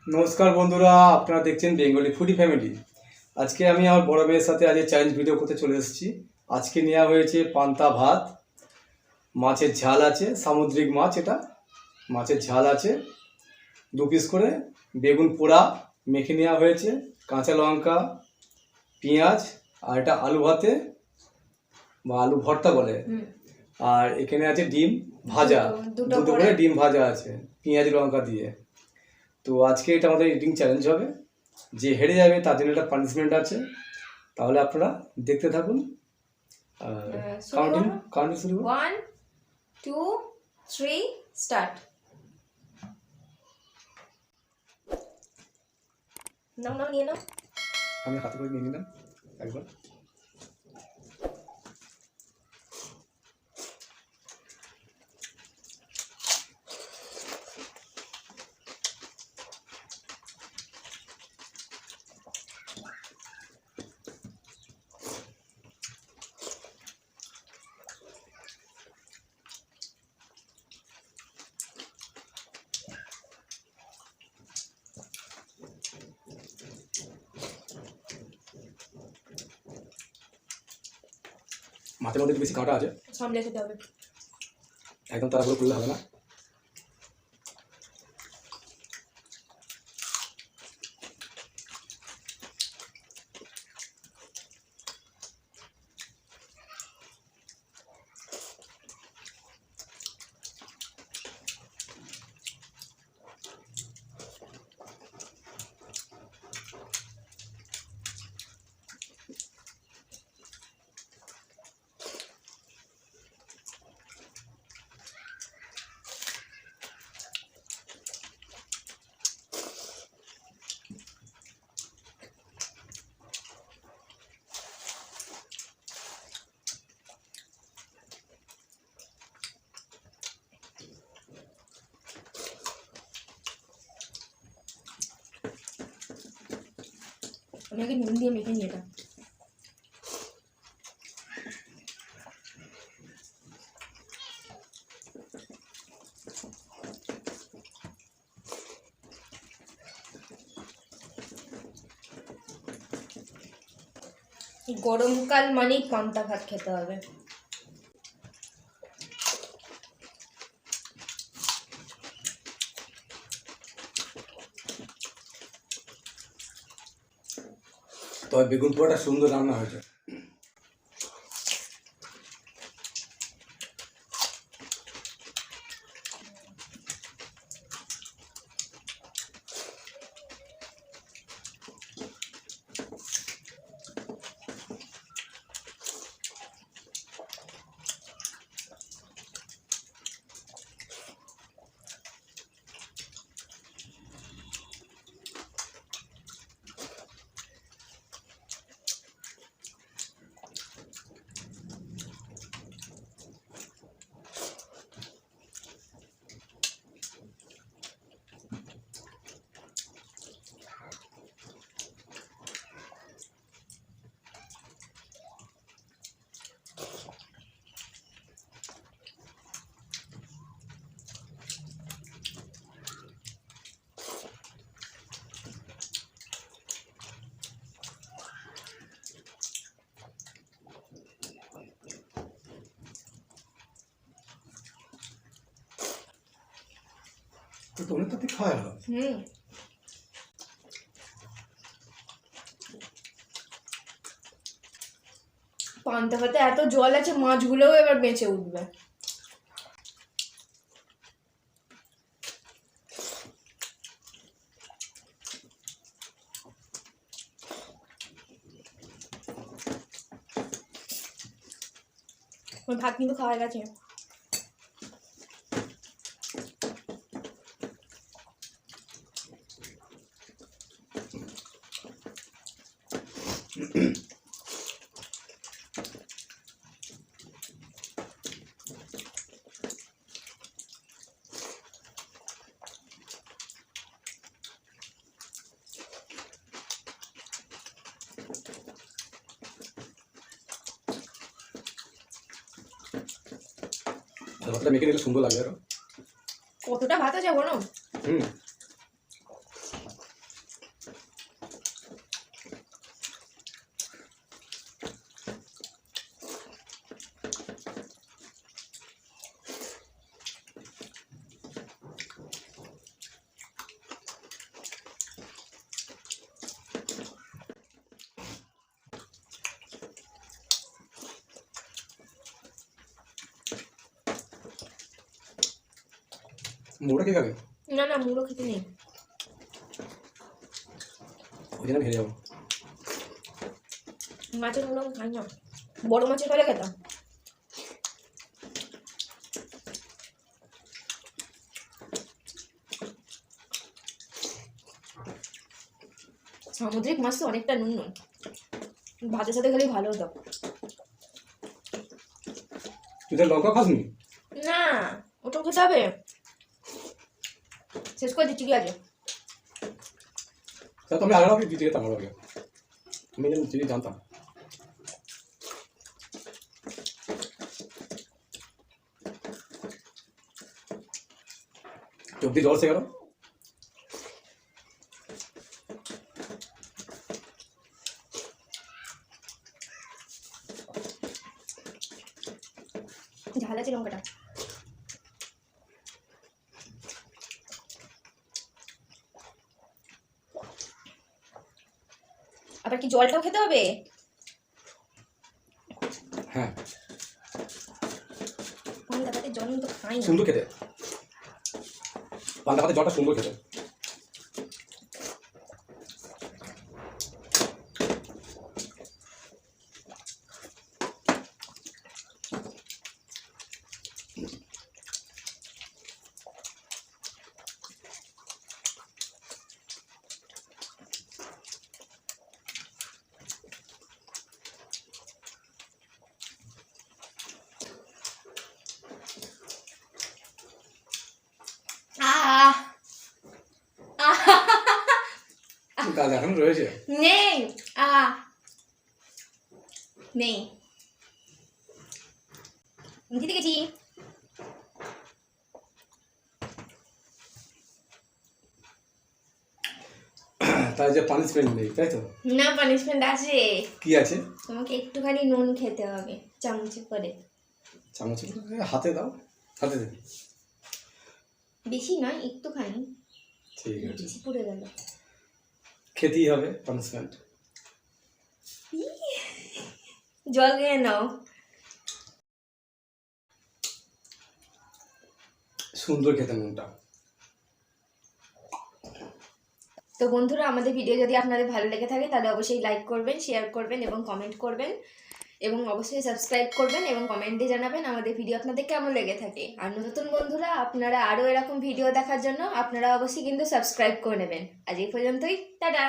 নমস্কার বন্ধুরা, আপনারা দেখছেন বেঙ্গলি ফুডি ফ্যামিলি। আজকে আমি আমার বড় মেয়ের সাথে আজ চ্যালেঞ্জ ভিডিও করতে চলে এসেছি। আজকে নেওয়া হয়েছে পান্তা ভাত, মাছের ঝাল আছে, সামুদ্রিক মাছ, এটা মাছের ঝাল আছে 2 পিস করে, বেগুন পোড়া মেখে নেওয়া হয়েছে, কাঁচা লঙ্কা, পেঁয়াজ, আর এটা আলু ভাতে বা আলু ভর্তা বলে। আর এখানে আছে ডিম ভাজা, দুটো করে ডিম ভাজা আছে পেঁয়াজ লঙ্কা দিয়ে। তো আজকে এটা আমাদের ইটিং চ্যালেঞ্জ হবে, যে হেরে যাবে তার জন্য একটা পানিশমেন্ট আছে। তাহলে আপনারা দেখতে থাকুন। কাউন্টিং শুরু। 1 2 3 স্টার্ট। নাও নিয়ে নাও। আমি হাতে করে নিয়ে নিলাম একবার। মাছের মধ্যে বেশি কাঁটা আছে, সামলে খেতে হবে, একদম তাড়াহুড়ো করলে হবে না। আমি আগে নুন দিয়ে মেখে নিয়ে এটা। গরমকাল মানেই পান্তা ভাত খেতে হবে। তবে বেগুন পোড়াটা সুন্দর রান্না হয়েছে। তো তোমরা তো খাওয়া হলো। পান্তা ভাতে এত জল আছে, মাছগুলোও এবার বেঁচে উঠবে। ভাত কিন্তু খাওয়া গেছে। ভাতটা মেখে নিলে সুন্দর লাগে আরো। কতটা ভাত আছে বলো। মুড়োটা কে খাবে? না না, মুড়ো খেতে নেই। ওই জন্য ভেজে যাবো। মাছের মুড়ো আমি খাই না, বড় মাছের হলে খেতাম। সামুদ্রিক মাছ তো অনেকটা নুন নুন, ভাতের সাথে খেলেই ভালো হতো। তুই তো লঙ্কা খাসনি? না, ওটাও খেতে হবে। শেষ করে দিচ্ছি, কি আছে? তা তো আমি আগে দিতে যেতাম আগে। আমি যদি জানতাম। চোখ দিয়ে জল এসে গেল। ঝাল আছে লঙ্কাটা। আবার কি জলটাও খেতে হবে? হ্যাঁ, পান্তা ভাতের জল আমি তো খাই না। সুন্দর খেতে। পান্তা ভাতের জলটা সুন্দর খেতে। আহ কাজ এখন রয়েছে। নেই, নেই, খেতে গেছি। তাই যে পানিশমেন্ট নেই, তাই তো? না, পানিশমেন্ট আছে। কি আছে? তোমাকে একটুখানি নুন খেতে হবে, চামচে করে। চামচে হাতে দাও, হাতে দে। বেশি নয়, একটুখানি। ঠিক আছে, বেশি পড়ে গেল। খেতেই হবে পানিশমেন্ট। জল খেয়ে নাও। সুন্দর খেতে নুনটা। তো বন্ধুরা, আমাদের ভিডিও যদি আপনাদের ভালো লেগে থাকে তাহলে অবশ্যই লাইক করবেন, শেয়ার করবেন এবং কমেন্ট করবেন, এবং অবশ্যই সাবস্ক্রাইব করবেন এবং কমেন্টে জানাবেন আমাদের ভিডিও আপনাদের কেমন লেগে থাকে। আর নতুন বন্ধুরা, আপনারা আরও এরকম ভিডিও দেখার জন্য আপনারা অবশ্যই কিন্তু সাবস্ক্রাইব করে নেবেন। আজ এই পর্যন্তই, টাটা।